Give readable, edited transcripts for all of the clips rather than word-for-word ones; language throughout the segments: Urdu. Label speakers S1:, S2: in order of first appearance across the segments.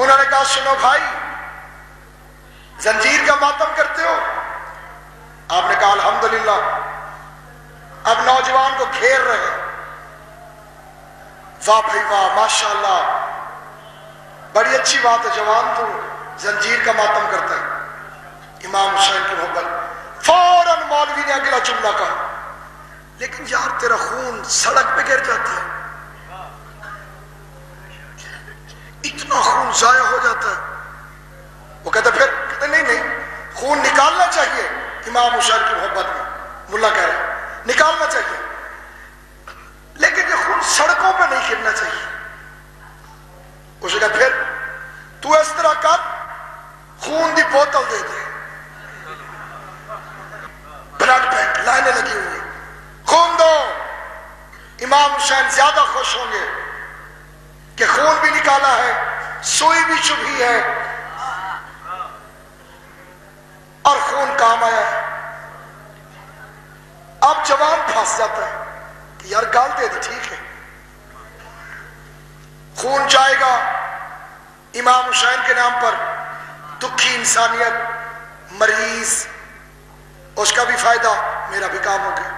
S1: انہوں نے کہا سنو بھائی زنجیر کا ماتم کرتے ہو؟ آپ نے کہا الحمدللہ. اب نوجوان کو گھیر رہے ہیں. واہ بھائی واہ ماشاءاللہ بڑی اچھی بات ہے جوان تو زنجیر کا ماتم کرتا ہے. امام حسین کی محبت. فوراً مولوی نے اگلا جملہ کہا لیکن یار تیرا خون سڑک پہ گر جاتا ہے, اتنا خون ضائع ہو جاتا ہے. وہ کہتے نہیں خون نکالنا چاہیے. امام حسین کی محبت میں ملا کہہ رہے ہیں نکالنا چاہیے لیکن یہ خون سڑکوں پہ نہیں گرنا چاہیے. اسے کہا پھر تو اس طرح کر خون دی بوتل دے دے. بلڈ بینک لائنیں لگی ہوئی خون دو. امام حسین زیادہ خوش ہوں گے کہ خون بھی نکالا ہے, سوئی بھی چبھی ہے اور خون کام آیا ہے. اب جوان پھنس جاتا ہے کہ یار گال دے دی ٹھیک ہے, خون جائے گا امام حسین کے نام پر, دکھی انسانیت مریض اس کا بھی فائدہ میرا بھی کام ہو گیا.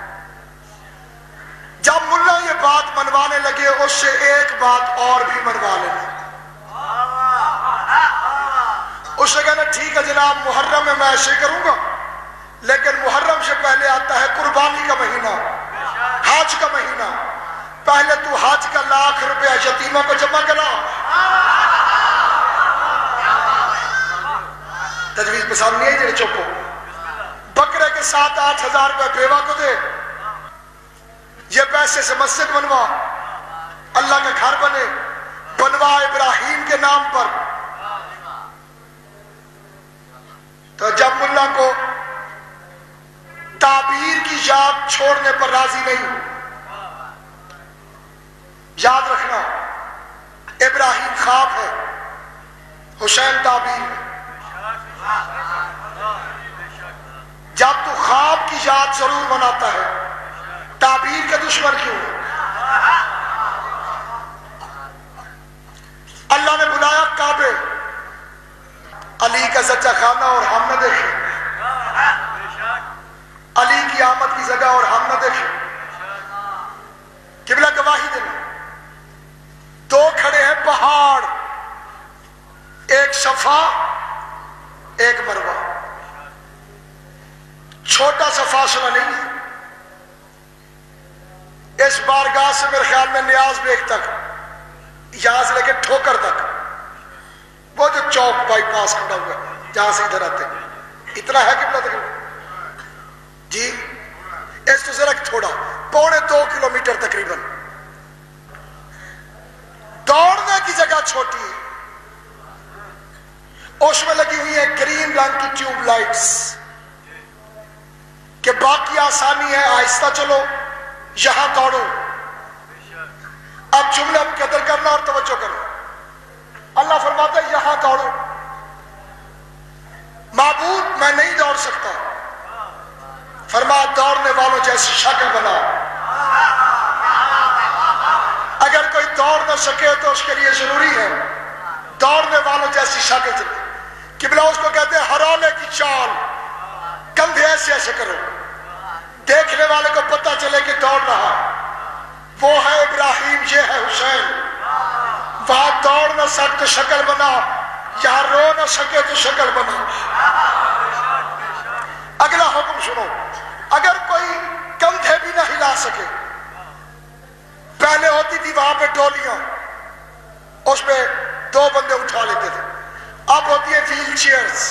S1: جب ملا یہ بات منوانے لگے اس سے ایک بات اور بھی منوا لینا. اس سے کہنا ٹھیک ہے جناب محرم میں ایسے کروں گا لیکن محرم سے پہلے آتا ہے قربانی کا مہینہ, حج کا مہینہ. پہلے تو حج کا 1,00,000 روپیہ یتیموں کو جمع کرا. تجویز پسند نہیں ہے جی چوکو. بکرے کے 7-8 ہزار روپے بیوہ کو دے. یہ پیسے سے مسجد بنوا, اللہ کا گھر بنے, بنوا ابراہیم کے نام پر. تو جب ملا کو تعبیر کی یاد چھوڑنے پر راضی نہیں, یاد رکھنا ابراہیم خواب ہے, حسین تعبیر. جب تو خواب کی یاد ضرور مناتا ہے تعبیر کا دشمن کیوں؟ اللہ نے بلایا کعبے, علی کا سچا خانہ اور ہم نہ دیکھے, علی کی آمد کی جگہ اور ہم نہ دیکھے. قبلہ گواہی دینا. دو کھڑے ہیں پہاڑ, ایک صفا ایک مروہ. چھوٹا سا فاصلہ نہیں ہے. اس بارگاہ سے میرے خیال میں نیاز بیگ تک, یہاں سے لے کے ٹھوکر تک, وہ جو چوک بائی پاس کھڑا ہوا جہاں سے ادھر آتے اتنا ہے قبلہ تقریبا جی. اس تو ذرا تھوڑا 2.25 کلومیٹر تقریباً. دوڑنے کی جگہ چھوٹی ہے, اس میں لگی ہوئی ہے گرین رنگ کی ٹیوب لائٹس کہ باقی آسانی ہے, آہستہ چلو یہاں دوڑو. اب جملے اب قدر کرنا اور توجہ کرنا. اللہ فرماتا ہے یہاں دوڑو. معبود میں نہیں دوڑ سکتا, فرمایا دوڑنے والوں جیسی شکل بنا. اگر کوئی دوڑ نہ سکے تو اس کے لیے ضروری ہے دوڑنے والوں جیسی شکل چلے. قبلہ اس کو کہتے ہیں ہرولے کی چال, کندھے ایسے ایسے کرو, دیکھنے والے کو پتہ چلے کہ دوڑ رہا. وہ ہے ابراہیم, یہ ہے حسین. وہاں دوڑ نہ سک تو شکل بنا, یہاں رو نہ سکے تو شکل بنا. اگلا حکم سنو. اگر کوئی کندھے بھی نہ ہلا سکے, پہلے ہوتی تھی وہاں پہ ڈولیاں, اس پہ 2 بندے اٹھا لیتے تھے. اب ہوتی ہے ویل چیئرز,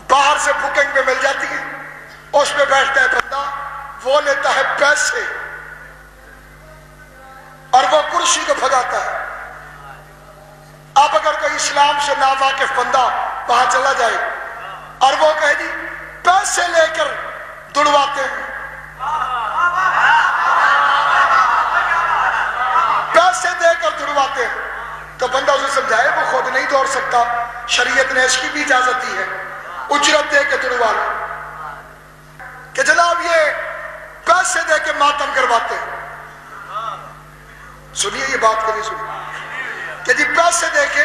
S1: باہر سے بکنگ پہ مل جاتی ہے, اس پہ بیٹھتا ہے بندہ, وہ لیتا ہے پیسے اور وہ کرسی کو بھگاتا ہے. اب اگر کوئی اسلام سے ناواقف بندہ وہاں چلا جائے اور وہ کہے جی پیسے لے کر دڑواتے ہیں, پیسے دے کر دڑواتے ہیں, تو بندہ اسے سمجھائے وہ خود نہیں دوڑ سکتا, شریعت نے اس کی بھی اجازت دی ہے, اجرت دے کے دڑوا لو. کہ جناب یہ پیسے دے کے ماتم کرواتے ہیں. سنیے یہ بات کبھی سنیے کہ جی پیسے دے کے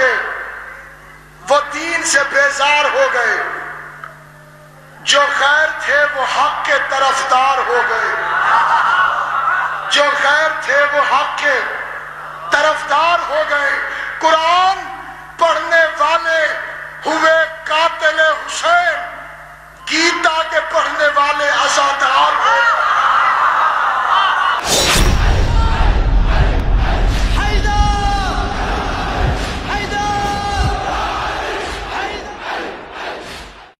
S1: تھے وہ دین سے بیزار ہو گئے، جو غیر تھے وہ حق کے طرفدار ہو گئے، جو غیر تھے وہ حق کے طرفدار ہو گئے۔ قرآن